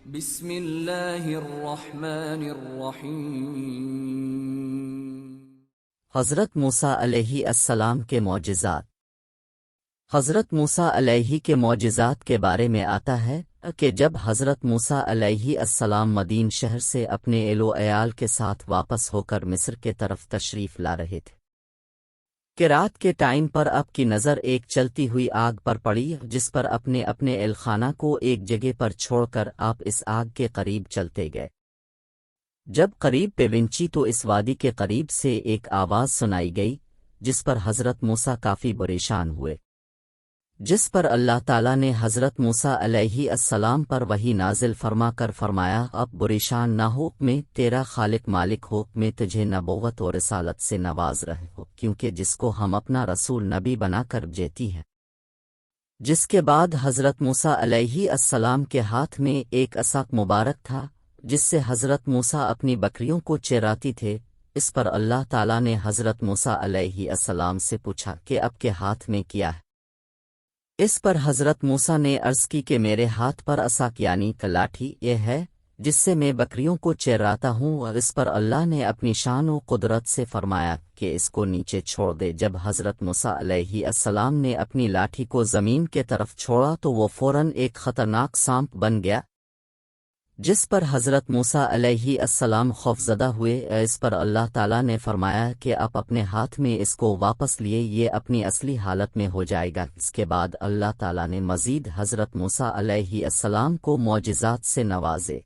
بسم اللہ الرحمن الرحیم۔ حضرت موسیٰ علیہ السلام کے معجزات۔ حضرت موسیٰ علیہ کے معجزات کے بارے میں آتا ہے کہ جب حضرت موسیٰ علیہ السلام مدین شہر سے اپنے اہل و عیال کے ساتھ واپس ہو کر مصر کے طرف تشریف لا رہے تھے کہ رات کے ٹائم پر آپ کی نظر ایک چلتی ہوئی آگ پر پڑی، جس پر اپنے اہل خانہ کو ایک جگہ پر چھوڑ کر آپ اس آگ کے قریب چلتے گئے۔ جب قریب پہنچی تو اس وادی کے قریب سے ایک آواز سنائی گئی، جس پر حضرت موسیٰ کافی پریشان ہوئے، جس پر اللہ تعالیٰ نے حضرت موسیٰ علیہ السلام پر وحی نازل فرما کر فرمایا، اب پریشان نہ ہو، میں تیرا خالق مالک ہو، میں تجھے نبوت اور رسالت سے نواز رہے ہو، کیونکہ جس کو ہم اپنا رسول نبی بنا کر بھیجتی ہیں۔ جس کے بعد حضرت موسیٰ علیہ السلام کے ہاتھ میں ایک عصا مبارک تھا، جس سے حضرت موسیٰ اپنی بکریوں کو چراتی تھے۔ اس پر اللہ تعالیٰ نے حضرت موسیٰ علیہ السلام سے پوچھا کہ اب کے ہاتھ میں کیا ہے؟ اس پر حضرت موسیٰ نے عرض کی کہ میرے ہاتھ پر عصا یعنی لاٹھی یہ ہے، جس سے میں بکریوں کو چراتا ہوں، اور اس پر اللہ نے اپنی شان و قدرت سے فرمایا کہ اس کو نیچے چھوڑ دے۔ جب حضرت موسیٰ علیہ السلام نے اپنی لاٹھی کو زمین کے طرف چھوڑا تو وہ فوراً ایک خطرناک سانپ بن گیا، جس پر حضرت موسیٰ علیہ السلام خوفزدہ ہوئے۔ اس پر اللہ تعالیٰ نے فرمایا کہ آپ اپنے ہاتھ میں اس کو واپس لیے، یہ اپنی اصلی حالت میں ہو جائے گا۔ اس کے بعد اللہ تعالیٰ نے مزید حضرت موسیٰ علیہ السلام کو معجزات سے نوازے۔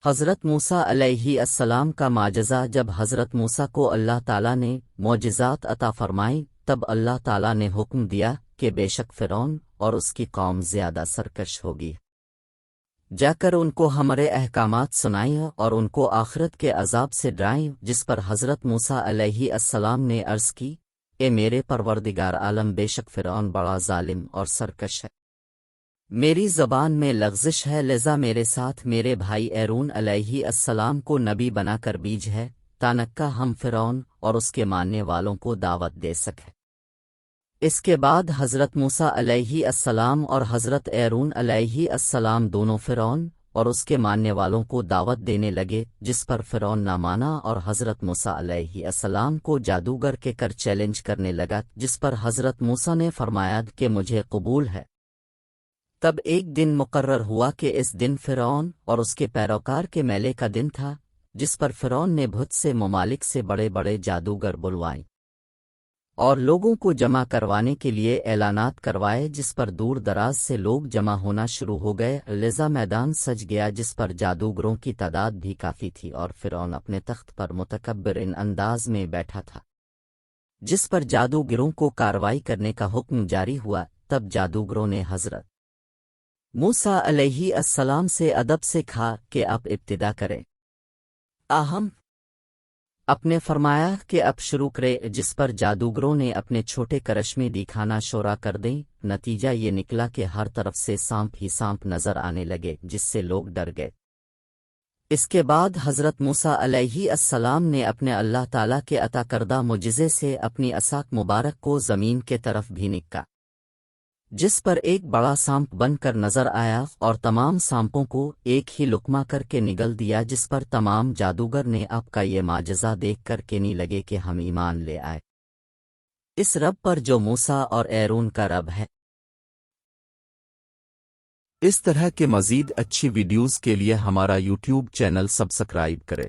حضرت موسیٰ علیہ السلام کا معجزہ، جب حضرت موسیٰ کو اللہ تعالیٰ نے معجزات عطا فرمائیں، تب اللہ تعالیٰ نے حکم دیا کہ بے شک فرعون اور اس کی قوم زیادہ سرکش ہوگی، جا کر ان کو ہمارے احکامات سنائیں اور ان کو آخرت کے عذاب سے ڈرائیں۔ جس پر حضرت موسیٰ علیہ السلام نے عرض کی، اے میرے پروردگار عالم، بے شک فرعون بڑا ظالم اور سرکش ہے، میری زبان میں لغزش ہے، لذا میرے ساتھ میرے بھائی ہارون علیہ السلام کو نبی بنا کر بھیج ہے، تاکہ ہم فرعون اور اس کے ماننے والوں کو دعوت دے سکیں۔ اس کے بعد حضرت موسیٰ علیہ السلام اور حضرت ہارون علیہ السلام دونوں فرعون اور اس کے ماننے والوں کو دعوت دینے لگے، جس پر فرعون نہ مانا اور حضرت موسیٰ علیہ السلام کو جادوگر کے کر چیلنج کرنے لگا، جس پر حضرت موسیٰ نے فرمایا کہ مجھے قبول ہے۔ تب ایک دن مقرر ہوا کہ اس دن فرعون اور اس کے پیروکار کے میلے کا دن تھا، جس پر فرعون نے بہت سے ممالک سے بڑے بڑے جادوگر بلوائے اور لوگوں کو جمع کروانے کے لیے اعلانات کروائے، جس پر دور دراز سے لوگ جمع ہونا شروع ہو گئے، لذا میدان سج گیا، جس پر جادوگروں کی تعداد بھی کافی تھی، اور فرعون اپنے تخت پر متکبر انداز میں بیٹھا تھا، جس پر جادوگروں کو کارروائی کرنے کا حکم جاری ہوا۔ تب جادوگروں نے حضرت موسیٰ علیہ السلام سے ادب سے کہا کہ آپ ابتدا کریں۔ آپ نے فرمایا کہ اب شروع کرے، جس پر جادوگروں نے اپنے چھوٹے کرشمے دکھانا شروع کر دیں۔ نتیجہ یہ نکلا کہ ہر طرف سے سانپ ہی سانپ نظر آنے لگے، جس سے لوگ ڈر گئے۔ اس کے بعد حضرت موسیٰ علیہ السلام نے اپنے اللہ تعالیٰ کے عطا کردہ معجزے سے اپنی عصا مبارک کو زمین کے طرف بھی نکا، جس پر ایک بڑا سانپ بن کر نظر آیا اور تمام سانپوں کو ایک ہی لقمہ کر کے نگل دیا، جس پر تمام جادوگر نے آپ کا یہ معجزہ دیکھ کر کہنے لگے کہ ہم ایمان لے آئے اس رب پر جو موسیٰ اور ہارون کا رب ہے۔ اس طرح کے مزید اچھی ویڈیوز کے لیے ہمارا یوٹیوب چینل سبسکرائب کریں۔